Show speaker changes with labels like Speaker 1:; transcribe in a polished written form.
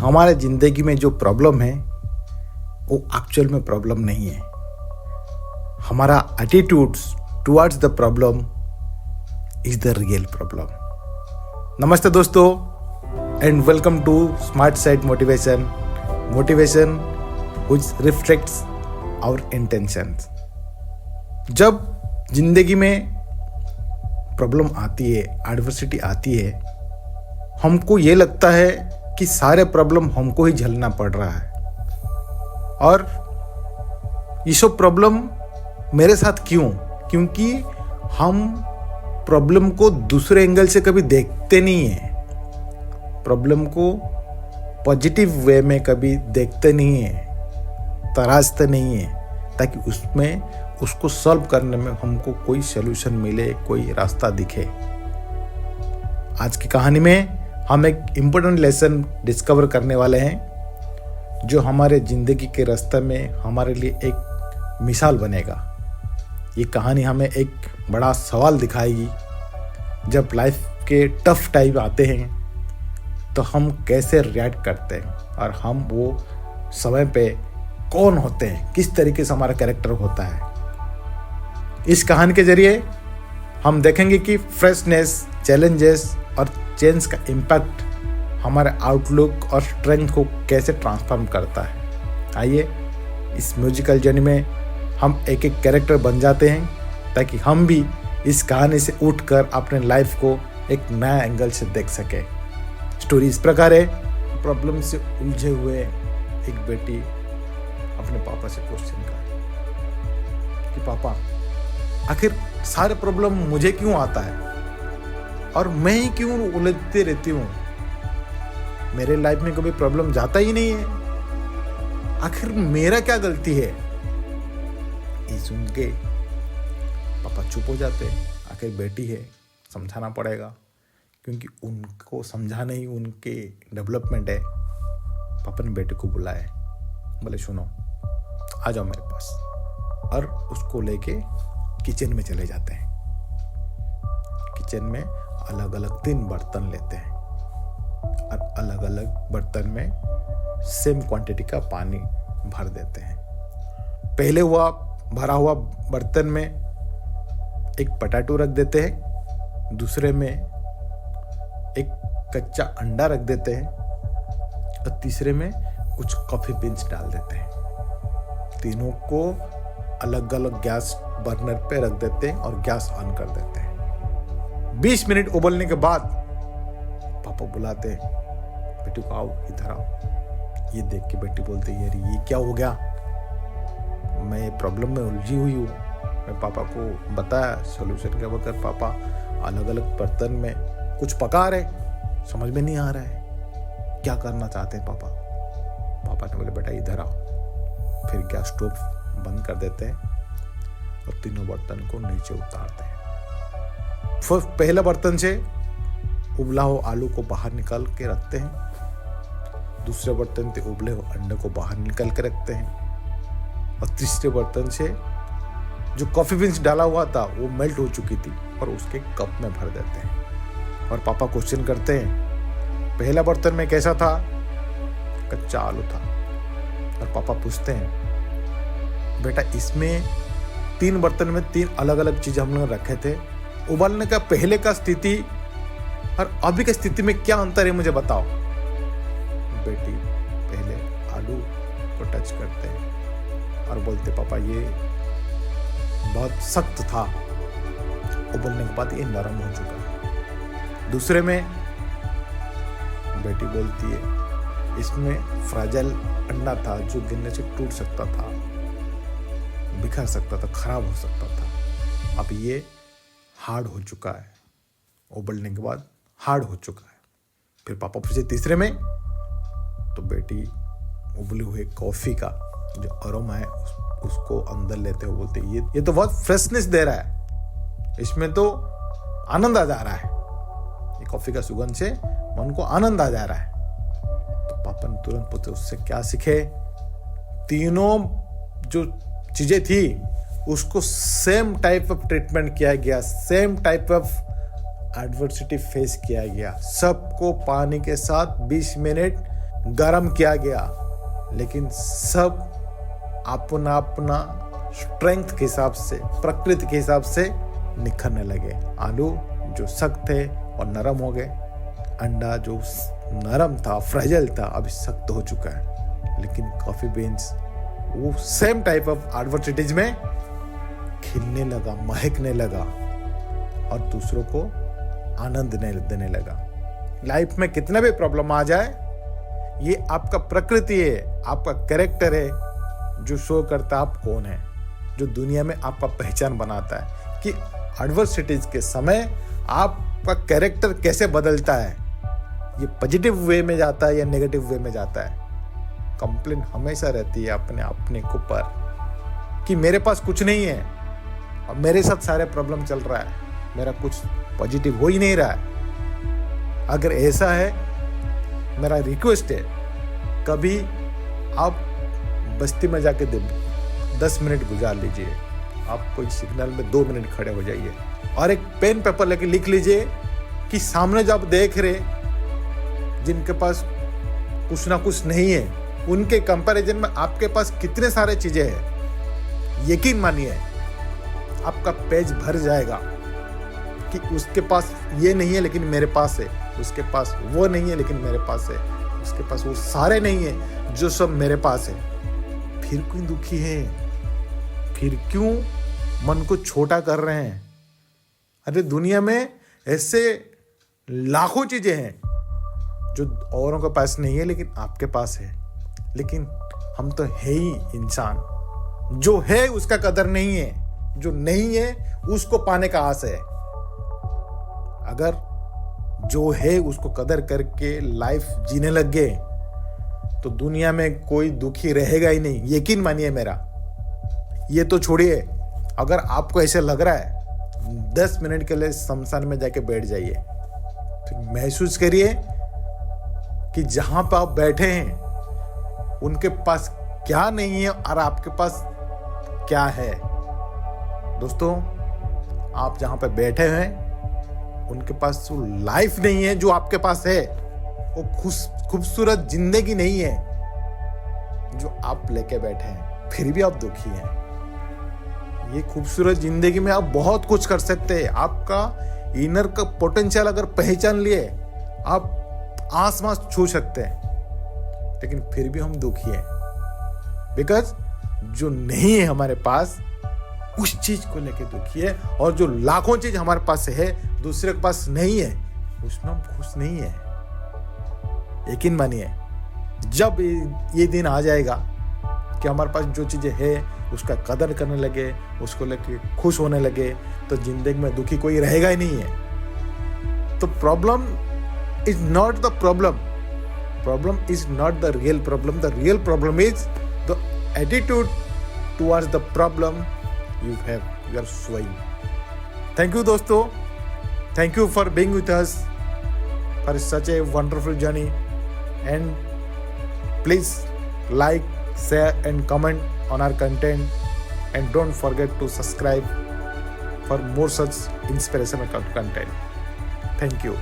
Speaker 1: हमारे ज़िंदगी में जो प्रॉब्लम है वो एक्चुअल में प्रॉब्लम नहीं है। हमारा attitudes towards the problem is the real problem. नमस्ते दोस्तों and welcome to smart side motivation which reflects our intentions. जब जिंदगी में प्रॉब्लम आती है, एडवर्सिटी आती है, हमको ये लगता है कि सारे प्रॉब्लम हमको ही झेलना पड़ रहा है और ये सब प्रॉब्लम मेरे साथ क्यों? क्योंकि हम प्रॉब्लम को दूसरे एंगल से कभी देखते नहीं हैं, प्रॉब्लम को पॉजिटिव वे में कभी देखते नहीं हैं, तराशते नहीं हैं, ताकि उसको सॉल्व करने में हमको कोई सॉल्यूशन मिले, कोई रास्ता दिखे। आज की कहानी में हम एक इम्पोर्टेंट लेसन डिस्कवर करने वाले हैं जो हमारे ज़िंदगी के रास्ते में हमारे लिए एक मिसाल बनेगा। ये कहानी हमें एक बड़ा सवाल दिखाएगी, जब लाइफ के टफ टाइम आते हैं तो हम कैसे रिएक्ट करते हैं और हम वो समय पे कौन होते हैं, किस तरीके से हमारा कैरेक्टर होता है। इस कहानी के जरिए हम देखेंगे कि फ्रेशनेस, चैलेंजेस और चेंज का इम्पैक्ट हमारे आउटलुक और स्ट्रेंथ को कैसे ट्रांसफॉर्म करता है। आइए इस म्यूजिकल जर्नी में हम एक एक कैरेक्टर बन जाते हैं ताकि हम भी इस कहानी से उठकर अपने लाइफ को एक नया एंगल से देख सके। स्टोरी इस प्रकार है। प्रॉब्लम से उलझे हुए एक बेटी अपने पापा से क्वेश्चन कर कि पापा, आखिर सारे प्रॉब्लम मुझे क्यों आता है और मैं ही क्यों उलझती रहती हूँ? मेरे लाइफ में कभी प्रॉब्लम जाता ही नहीं है, आखिर मेरा क्या गलती है? ये सुन के पापा चुप हो जाते हैं। आखिर बेटी है, समझाना पड़ेगा, क्योंकि उनको समझाना ही उनके डेवलपमेंट है। पापा ने बेटे को बुलाया, बोले सुनो, आ जाओ मेरे पास, और उसको लेके किचन में चले जाते हैं। किचन में अलग अलग 3 बर्तन लेते हैं और अलग अलग बर्तन में सेम क्वांटिटी का पानी भर देते हैं। पहले भरा हुआ बर्तन में एक पोटैटो रख देते हैं, दूसरे में एक कच्चा अंडा रख देते हैं और तीसरे में कुछ कॉफी बीन्स डाल देते हैं। तीनों को अलग अलग गैस बर्नर पे रख देते हैं और गैस ऑन कर देते हैं। 20 मिनट उबलने के बाद पापा बुलाते हैं, बेटी को आओ, इधर आओ। ये देख के बेटी बोलती है, ये क्या हो गया? मैं प्रॉब्लम में उलझी हुई हूँ। मैं पापा को बताया सॉल्यूशन के बगैर पापा अलग अलग बर्तन में कुछ पका रहे, समझ में नहीं आ रहा है क्या करना चाहते हैं पापा। पापा ने बोले, बेटा इधर आओ। फिर गैस स्टोव बंद कर देते हैं और तीनों बर्तन को नीचे उतारते हैं। पहले बर्तन से उबला हुआ आलू को बाहर निकाल के रखते हैं, दूसरे बर्तन से उबले हुए अंडे को बाहर निकाल के रखते हैं और तीसरे बर्तन से जो कॉफी बीन्स डाला हुआ था वो मेल्ट हो चुकी थी और उसके कप में भर देते हैं। और पापा क्वेश्चन करते हैं, पहला बर्तन में कैसा था? कच्चा आलू था। और पापा पूछते हैं, बेटा इसमें 3 बर्तन में 3 अलग अलग चीजें हम लोग रखे थे, उबालने का पहले का स्थिति और अभी की स्थिति में क्या अंतर है, मुझे बताओ। बेटी पहले आलू को टच करते हैं और बोलते, पापा ये बहुत सख्त था, उबलने के बाद ये नरम हो चुका है। दूसरे में बेटी बोलती है, इसमें फ्राजाइल अंडा था जो गिरने से टूट सकता था, बिखर सकता था, खराब हो सकता था। अब ये हार्ड हो चुका है, उबलने के बाद हार्ड हो चुका है। फिर पापा पूछे तीसरे में, तो बेटी उबली हुई कॉफी का जो अरोमा है उसको अंदर लेते हुए बोलते, ये तो बहुत फ्रेशनेस दे रहा है, इसमें तो आनंद आ जा रहा है, ये कॉफी का सुगंध से मन को आनंद आ जा रहा है। तो पापा ने तुरंत पूछे, उससे क्या सीखे? तीनों जो चीजें थी उसको सेम टाइप ऑफ ट्रीटमेंट किया गया, same type of adversity face किया गया। सबको पानी के साथ 20 मिनट गरम किया गया, लेकिन सब अपना अपना स्ट्रेंथ के हिसाब से, प्रकृति के हिसाब से निखरने लगे। आलू जो सख्त थे और नरम हो गए, अंडा जो नरम था, फ्रेजाइल था, अभी सख्त हो चुका है। लेकिन कॉफी बीन्स वो सेम टाइप ऑफ एडवर्सिटीज में खिलने लगा, महकने लगा और दूसरों को आनंद देने लगा। लाइफ में कितना भी प्रॉब्लम आ जाए, ये आपका प्रकृति है, आपका कैरेक्टर है जो शो करता है आप कौन है, जो दुनिया में आपका पहचान बनाता है कि एडवर्सिटीज के समय आपका कैरेक्टर कैसे बदलता है। ये पॉजिटिव वे में जाता है या नेगेटिव वे में जाता है। कंप्लेन हमेशा रहती है अपने ऊपर कि मेरे पास कुछ नहीं है और मेरे साथ सारे प्रॉब्लम चल रहा है, मेरा कुछ पॉजिटिव हो ही नहीं रहा है। अगर ऐसा है, मेरा रिक्वेस्ट है, कभी आप बस्ती में जाके 10 मिनट गुजार लीजिए। आप कोई सिग्नल में 2 मिनट खड़े हो जाइए और एक पेन पेपर लेके लिख लीजिए कि सामने जो आप देख रहे, जिनके पास कुछ ना कुछ नहीं है, उनके कंपैरिजन में आपके पास कितने सारे चीजें हैं। यकीन मानिए आपका पेज भर जाएगा कि उसके पास ये नहीं है लेकिन मेरे पास है, उसके पास वो नहीं है लेकिन मेरे पास है, उसके पास वो सारे नहीं है जो सब मेरे पास है। फिर क्यों दुखी है? फिर क्यों मन को छोटा कर रहे हैं? अरे दुनिया में ऐसे लाखों चीजें हैं जो औरों के पास नहीं है लेकिन आपके पास है। लेकिन हम तो है ही इंसान, जो है उसका कदर नहीं है, जो नहीं है उसको पाने का आस है। अगर जो है उसको कदर करके लाइफ जीने लग गए तो दुनिया में कोई दुखी रहेगा ही नहीं। यकीन मानिए मेरा। ये तो छोड़िए, अगर आपको ऐसे लग रहा है 10 मिनट के लिए शमशान में जाके बैठ जाइए, फिर महसूस करिए कि जहां पर आप बैठे हैं उनके पास क्या नहीं है और आपके पास क्या है। दोस्तों, आप जहां पर बैठे हैं उनके पास वो लाइफ नहीं है जो आपके पास है, वो खूबसूरत जिंदगी नहीं है जो आप लेके बैठे हैं, फिर भी आप दुखी हैं। ये खूबसूरत जिंदगी में आप बहुत कुछ कर सकते हैं। आपका इनर का पोटेंशियल अगर पहचान लिए, आप आसमान छू सकते हैं, लेकिन फिर भी हम दुखी हैं। बिकॉज जो नहीं है हमारे पास, उस चीज को लेके दुखी है, और जो लाखों चीज हमारे पास है दूसरे के पास नहीं है, उसमें हम खुश नहीं है। यकीन मानिए, जब ये दिन आ जाएगा कि हमारे पास जो चीजें है उसका कदर करने लगे, उसको लेके खुश होने लगे, तो जिंदगी में दुखी कोई रहेगा ही नहीं है। तो problem is not the problem, problem is not the real problem, the real problem is the attitude towards the problem you are showing. Thank you दोस्तों, thank you for being with us for such a wonderful journey, and please like, share and comment on our content, and don't forget to subscribe for more such inspirational content. Thank you.